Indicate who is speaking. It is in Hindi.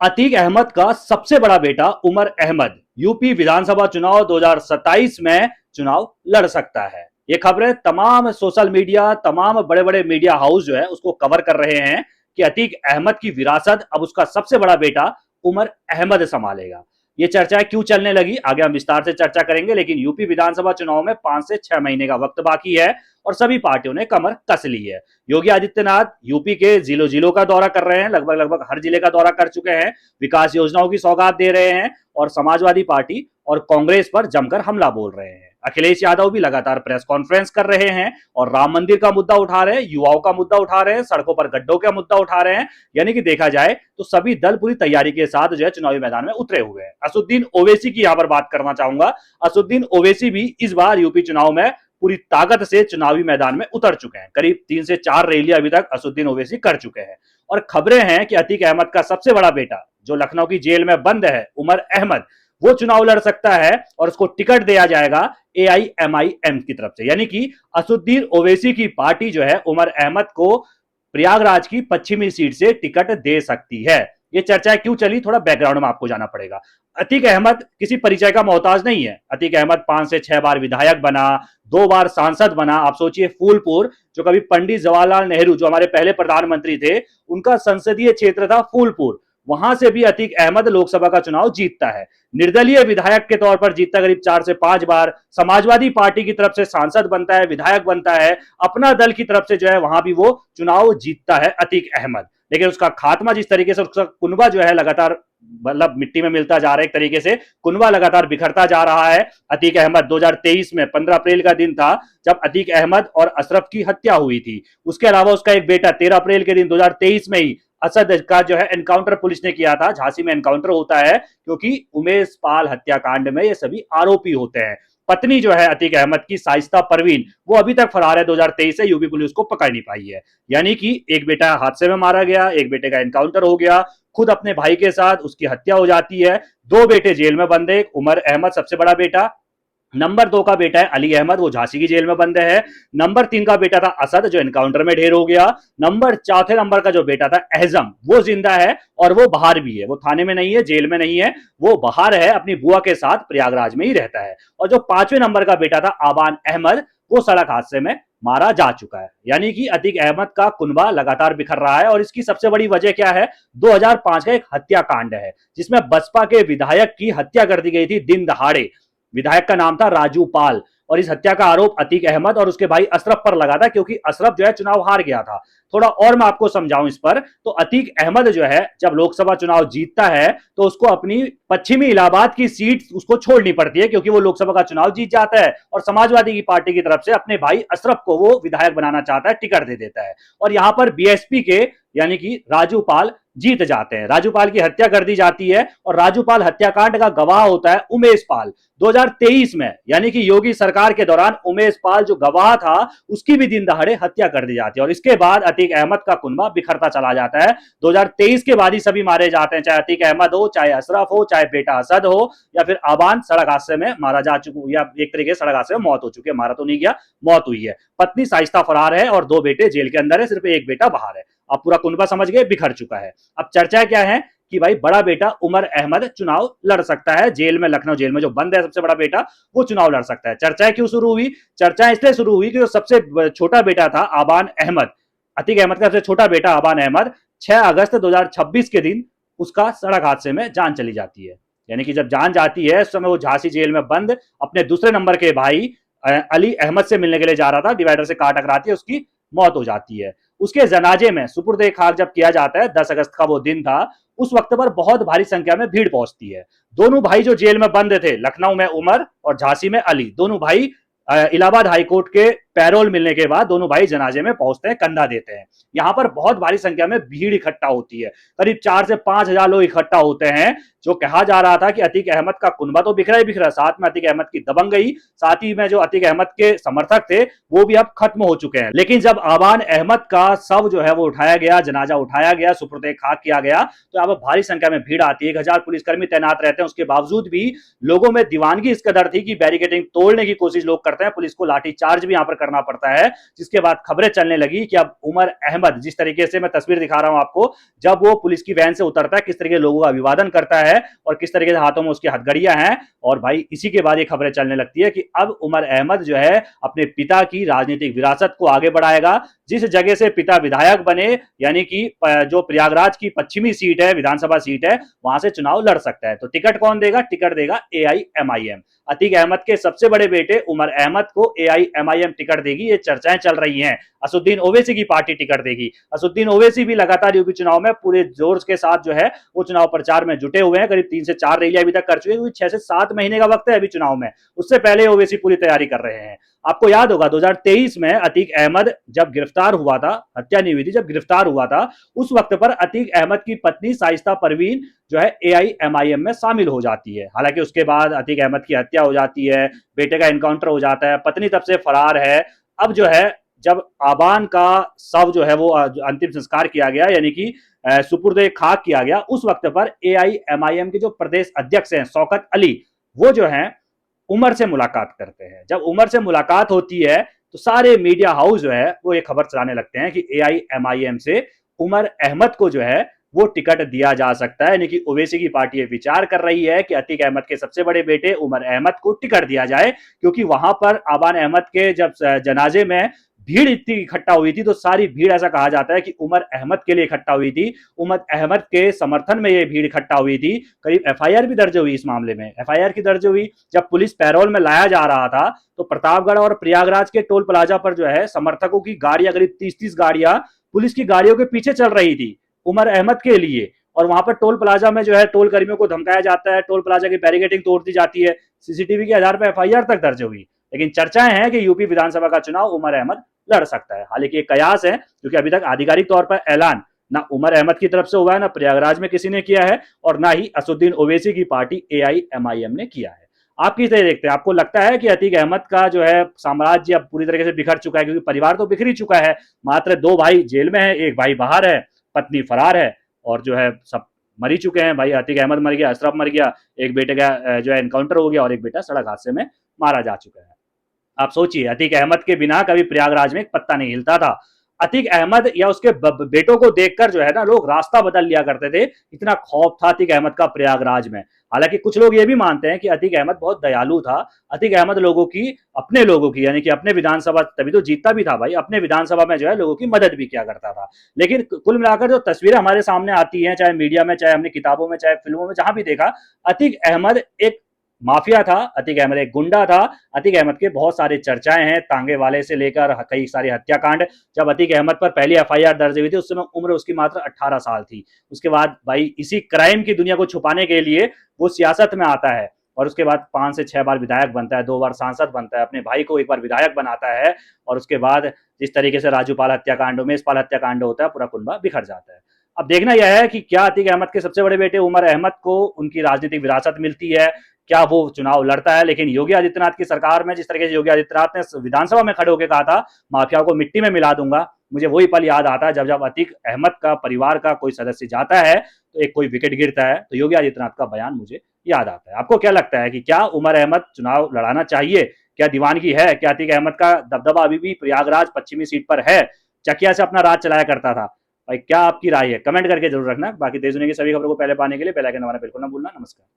Speaker 1: अतीक अहमद का सबसे बड़ा बेटा उमर अहमद यूपी विधानसभा चुनाव 2027 में चुनाव लड़ सकता है। ये खबरें तमाम सोशल मीडिया, तमाम बड़े बड़े मीडिया हाउस जो है उसको कवर कर रहे हैं कि अतीक अहमद की विरासत अब उसका सबसे बड़ा बेटा उमर अहमद संभालेगा। ये चर्चाएं क्यों चलने लगी आगे हम विस्तार से चर्चा करेंगे, लेकिन यूपी विधानसभा चुनाव में 5 से 6 महीने का वक्त बाकी है और सभी पार्टियों ने कमर कस ली है। योगी आदित्यनाथ यूपी के जिलों जिलों का दौरा कर रहे हैं, लगभग लगभग हर जिले का दौरा कर चुके हैं, विकास योजनाओं की सौगात दे रहे हैं और समाजवादी पार्टी और कांग्रेस पर जमकर हमला बोल रहे हैं। अखिलेश यादव भी लगातार प्रेस कॉन्फ्रेंस कर रहे हैं और राम मंदिर का मुद्दा उठा रहे हैं, युवाओं का मुद्दा उठा रहे हैं, सड़कों पर गड्ढों का मुद्दा उठा रहे हैं। यानी कि देखा जाए तो सभी दल पूरी तैयारी के साथ जो है चुनावी मैदान में उतरे हुए हैं। असुद्दीन ओवैसी की यहां पर बात करना चाहूंगा। असुद्दीन ओवैसी भी इस बार यूपी चुनाव में पूरी ताकत से चुनावी मैदान में उतर चुके हैं। करीब 3 से 4 रैलियां अभी तक असुद्दीन ओवैसी कर चुके हैं और खबरें हैं कि अतीक अहमद का सबसे बड़ा बेटा जो लखनऊ की जेल में बंद है, उमर अहमद, वो चुनाव लड़ सकता है और उसको टिकट दिया जाएगा AIMIM की तरफ से। यानी कि असुद्दीन ओवैसी की पार्टी जो है उमर अहमद को प्रयागराज की पश्चिमी सीट से टिकट दे सकती है। ये चर्चा क्यों चली, थोड़ा बैकग्राउंड में आपको जाना पड़ेगा। अतीक अहमद किसी परिचय का मोहताज नहीं है। अतीक अहमद 5 से 6 बार विधायक बना, 2 बार सांसद बना। आप सोचिए फूलपुर, जो कभी पंडित जवाहरलाल नेहरू जो हमारे पहले प्रधानमंत्री थे, उनका संसदीय क्षेत्र था फूलपुर, वहां से भी अतीक अहमद लोकसभा का चुनाव जीतता है। निर्दलीय विधायक के तौर पर जीतता करीब 4 से 5 बार। समाजवादी पार्टी की तरफ से सांसद बनता है, विधायक बनता है, अपना दल की तरफ से जो है वहां भी वो चुनाव जीतता है अतीक अहमद। लेकिन उसका खात्मा जिस तरीके से, उसका कुनबा जो है लगातार मतलब मिट्टी में मिलता जा रहा है, एक तरीके से कुनबा लगातार बिखरता जा रहा है। अतीक अहमद 2023 में 15 अप्रैल का दिन था जब अतीक अहमद और अशरफ की हत्या हुई थी। उसके अलावा उसका एक बेटा 13 अप्रैल के दिन 2023 में ही असद का जो है एनकाउंटर पुलिस ने किया था। झांसी में एनकाउंटर होता है क्योंकि उमेश पाल हत्याकांड में ये सभी आरोपी होते हैं। पत्नी जो है अतीक अहमद की, शाइस्ता परवीन, वो अभी तक फरार है। 2023 से यूपी पुलिस को पकड़ नहीं पाई है। यानी कि एक बेटा हादसे में मारा गया, एक बेटे का एनकाउंटर हो गया, खुद अपने भाई के साथ उसकी हत्या हो जाती है, 2 बेटे जेल में बंद है। उमर अहमद सबसे बड़ा बेटा, नंबर 2 का बेटा है अली अहमद, वो झांसी की जेल में बंद है। नंबर 3 का बेटा था असद जो एनकाउंटर में ढेर हो गया। नंबर 4थे नंबर का जो बेटा था एहजम, वो जिंदा है और वो बाहर भी है, वो थाने में नहीं है, जेल में नहीं है, वो बाहर है, अपनी बुआ के साथ प्रयागराज में ही रहता है। और जो 5वें नंबर का बेटा था आबान अहमद, वो सड़क हादसे में मारा जा चुका है। यानी कि अतीक अहमद का कुनबा लगातार बिखर रहा है और इसकी सबसे बड़ी वजह क्या है? 2005 का एक हत्याकांड है जिसमें बसपा के विधायक की हत्या कर दी गई थी दिन दहाड़े। विधायक का नाम था राजू पाल और इस हत्या का आरोप अतीक अहमद और उसके भाई अशरफ पर लगा था क्योंकि अशरफ जो है चुनाव हार गया था। थोड़ा और मैं आपको समझाऊं इस पर, तो अतीक अहमद जो है जब लोकसभा चुनाव जीतता है तो उसको अपनी पश्चिमी इलाहाबाद की सीट उसको छोड़नी पड़ती है क्योंकि वो लोकसभा का चुनाव जीत जाता है और समाजवादी की पार्टी की तरफ से अपने भाई अशरफ को वो विधायक बनाना चाहता है, टिकट दे देता है और यहां पर BSP के यानी कि राजू पाल जीत जाते हैं। राजू पाल की हत्या कर दी जाती है और राजू पाल हत्याकांड का गवाह होता है उमेश पाल। 2023 में यानी कि योगी सरकार के दौरान उमेश पाल जो गवाह था उसकी भी दिन दहाड़े हत्या कर दी जाती है और इसके बाद अतीक अहमद का कुनबा बिखरता चला जाता है। 2023 के बाद ही सभी मारे जाते हैं, चाहे अतीक अहमद हो, चाहे अशरफ हो, चाहे बेटा असद हो या फिर आबान सड़क हादसे में मारा जा चुका, या एक तरीके से सड़क हादसे में मौत हो चुकी है। मारा तो नहीं गया, मौत हुई है। पत्नी शाइस्ता फरार है और 2 बेटे जेल के अंदर है, सिर्फ एक बेटा बाहर है। अब पूरा कुनबा समझ गए, बिखर चुका है। अब चर्चा क्या है कि भाई बड़ा बेटा उमर अहमद चुनाव लड़ सकता है, जेल में, लखनऊ जेल में जो बंद है सबसे बड़ा बेटा, वो चुनाव लड़ सकता है। चर्चा क्यों शुरू हुई? चर्चा इसलिए शुरू हुई कि जो सबसे छोटा बेटा था आबान अहमद, अतीक अहमद का सबसे छोटा बेटा आबान अहमद, 6 अगस्त 2026 के दिन उसका सड़क हादसे में जान चली जाती है। यानी कि जब जान जाती है उस समय वो झांसी जेल में बंद अपने दूसरे नंबर के भाई अली अहमद से मिलने के लिए जा रहा था, डिवाइडर से कार टकराती है, उसकी मौत हो जाती है। उसके जनाजे में सुपुर्द खाक जब किया जाता है, 10 अगस्त का वो दिन था, उस वक्त पर बहुत भारी संख्या में भीड़ पहुंचती है। दोनों भाई जो जेल में बंद थे, लखनऊ में उमर और झांसी में अली, दोनों भाई इलाहाबाद हाईकोर्ट के पैरोल मिलने के बाद दोनों भाई जनाजे में पहुंचते हैं, कंधा देते हैं। यहां पर बहुत भारी संख्या में भीड़ इकट्ठा होती है, करीब 4 से 5 हजार लोग इकट्ठा होते हैं। जो कहा जा रहा था कि अतीक अहमद का कुनबा तो बिखरा ही बिखरा, साथ में अतीक अहमद की दबंगई, साथ ही में जो अतीक अहमद के समर्थक थे वो भी अब खत्म हो चुके हैं। लेकिन जब आबान अहमद का शव जो है वो उठाया गया, जनाजा उठाया गया, सुपुर्द खाक किया गया, तो यहाँ पर भारी संख्या में भीड़ आती है। 1000 पुलिसकर्मी तैनात रहते हैं, उसके बावजूद भी लोगों में दीवानगी इस कदर थी कि बैरिकेडिंग तोड़ने की कोशिश लोग करते हैं, पुलिस को लाठीचार्ज भी यहाँ पर करना पड़ता है, जिसके बाद खबरें चलने लगी कि अब उमर अहमद, जिस तरीके से मैं तस्वीर दिखा रहा हूं आपको, जब वो पुलिस की वैन से उतरता है, किस तरीके के लोगों का अभिवादन करता है और किस तरीके से हाथों में उसकी हथकड़ियां हैं। और भाई इसी के बाद ये खबरें चलने लगती है कि अब उमर अहमद जो है अपने पिता की राजनीतिक विरासत को आगे बढ़ाएगा। जिस जगह से पिता विधायक बने, यानी कि जो प्रयागराज की पश्चिमी सीट है, विधानसभा सीट है, वहां से चुनाव लड़ सकता है। तो टिकट कौन देगा? टिकट देगा एआईएमआईएम। अतीक अहमद के सबसे बड़े बेटे उमर अहमद को एआईएमआईएम टिकट देगी, ये चर्चाएं चल रही हैं। असुद्दीन ओवैसी की पार्टी टिकट देगी। असुद्दीन ओवैसी भी लगातार यूपी चुनाव में पूरे जोर के साथ जो है वो चुनाव प्रचार में जुटे हुए हैं। करीब 3 से 4 रैलियां अभी तक कर चुके हैं, क्योंकि 6 से 7 महीने का वक्त है अभी चुनाव में, उससे पहले ओवैसी पूरी तैयारी कर रहे हैं। आपको याद होगा 2023 में अतीक अहमद जब गिरफ्तार हुआ था, हत्या नहीं हुई थी, जब गिरफ्तार हुआ था, उस वक्त पर अतीक अहमद की पत्नी शाइस्ता परवीन जो है एआईएमआईएम में शामिल हो जाती है। हालांकि उसके बाद अतीक अहमद की हत्या हो जाती है, बेटे का एनकाउंटर हो जाता है, पत्नी तब से फरार है। अब जो है जब आबान का शव जो है वो अंतिम संस्कार किया गया, यानी कि सुपुर्द खाक किया गया, उस वक्त पर एआईएमआईएम के जो प्रदेश अध्यक्ष हैं शौकत अली, वो जो है उमर से मुलाकात करते हैं। जब उमर से मुलाकात होती है तो सारे मीडिया हाउस जो है वो ये खबर चलाने लगते हैं कि एआईएमआईएम से उमर अहमद को जो है वो टिकट दिया जा सकता है। यानी कि ओवैसी की पार्टी विचार कर रही है कि अतीक अहमद के सबसे बड़े बेटे उमर अहमद को टिकट दिया जाए, क्योंकि वहां पर आबान अहमद के जब जनाजे में भीड़ इतनी इकट्ठा हुई थी, तो सारी भीड़, ऐसा कहा जाता है कि उमर अहमद के लिए इकट्ठा हुई थी, उमर अहमद के समर्थन में ये भीड़ इकट्ठा हुई थी। करीब एफआईआर भी दर्ज हुई इस मामले में। एफआईआर की दर्ज हुई जब पुलिस पैरोल में लाया जा रहा था, तो प्रतापगढ़ और प्रयागराज के टोल प्लाजा पर जो है समर्थकों की गाड़ियां, करीब 30-30 गाड़ियां पुलिस की गाड़ियों के पीछे चल रही थी उमर अहमद के लिए। और वहां पर टोल प्लाजा में जो है टोल कर्मियों को धमकाया जाता है, टोल प्लाजा की बैरिकेडिंग तोड़ दी जाती है। सीसीटीवी के आधार पर एफआईआर तक दर्ज हुई। लेकिन चर्चाएं हैं कि यूपी विधानसभा का चुनाव उमर अहमद लड़ सकता है। हालांकि एक कयास है, क्योंकि अभी तक आधिकारिक तौर पर ऐलान ना उमर अहमद की तरफ से हुआ है, ना प्रयागराज में किसी ने किया है, और ना ही असुद्दीन ओवैसी की पार्टी एआईएमआईएम ने किया है। आप किस तरह देखते हैं? आपको लगता है कि अतीक अहमद का जो है साम्राज्य अब पूरी तरीके से बिखर चुका है? क्योंकि परिवार तो बिखर ही चुका है, मात्र 2 भाई जेल में है, एक भाई बाहर है, पत्नी फरार है, और जो है सब मर ही चुके हैं। भाई अतीक अहमद मर गया, अशरफ मर गया, एक बेटे का जो है एनकाउंटर हो गया, और एक बेटा सड़क हादसे में मारा जा चुका है। आप सोचिए, अतीक अहमद के बिना कभी प्रयागराज में एक पत्ता नहीं हिलता था। अतीक अहमद या उसके बेटों को देखकर जो है ना लोग रास्ता बदल लिया करते थे, इतना खौफ था अतीक अहमद का प्रयागराज में। हालांकि कुछ लोग ये भी मानते हैं कि अतीक अहमद बहुत दयालु था। अतीक अहमद लोगों की, अपने लोगों की, यानी कि अपने विधानसभा, तभी तो जीतता भी था भाई, अपने विधानसभा में जो है लोगों की मदद भी किया करता था। लेकिन कुल मिलाकर जो तस्वीरें हमारे सामने आती हैं, चाहे मीडिया में, चाहे हमने किताबों में, चाहे फिल्मों में, जहां भी देखा, अतीक अहमद एक माफिया था, अतीक अहमद एक गुंडा था। अतीक अहमद के बहुत सारे चर्चाएं हैं, तांगे वाले से लेकर कई सारे हत्याकांड। जब अतीक अहमद पर पहली एफआईआर दर्ज हुई थी, उस समय उम्र उसकी मात्र 18 साल थी। उसके बाद भाई इसी क्राइम की दुनिया को छुपाने के लिए वो सियासत में आता है, और उसके बाद 5 से 6 बार विधायक बनता है, 2 बार सांसद बनता है, अपने भाई को एक बार विधायक बनाता है, और उसके बाद जिस तरीके से राजूपाल हत्याकांड, उमेशपाल हत्याकांड होता है, पूरा कुनबा बिखर जाता है। अब देखना यह है कि क्या अतीक अहमद के सबसे बड़े बेटे उमर अहमद को उनकी राजनीतिक विरासत मिलती है, क्या वो चुनाव लड़ता है। लेकिन योगी आदित्यनाथ की सरकार में जिस तरीके से योगी आदित्यनाथ ने विधानसभा में खड़े होकर कहा था माफिया को मिट्टी में मिला दूंगा, मुझे वही पल याद आता है जब जब अतीक अहमद का परिवार का कोई सदस्य जाता है तो एक कोई विकेट गिरता है, तो योगी आदित्यनाथ का बयान मुझे याद आता है। आपको क्या लगता है कि क्या उमर अहमद चुनाव लड़ाना चाहिए? क्या दीवानगी है? क्या अतीक अहमद का दबदबा अभी भी प्रयागराज पश्चिमी सीट पर है? चकिया से अपना राज चलाया करता था। भाई क्या आपकी राय है? कमेंट करके जरूर रखना। बाकी देश दुनिया की सभी खबरों को पहले पाने के लिए बेल आइकन दबाना बिल्कुल ना भूलना। नमस्कार।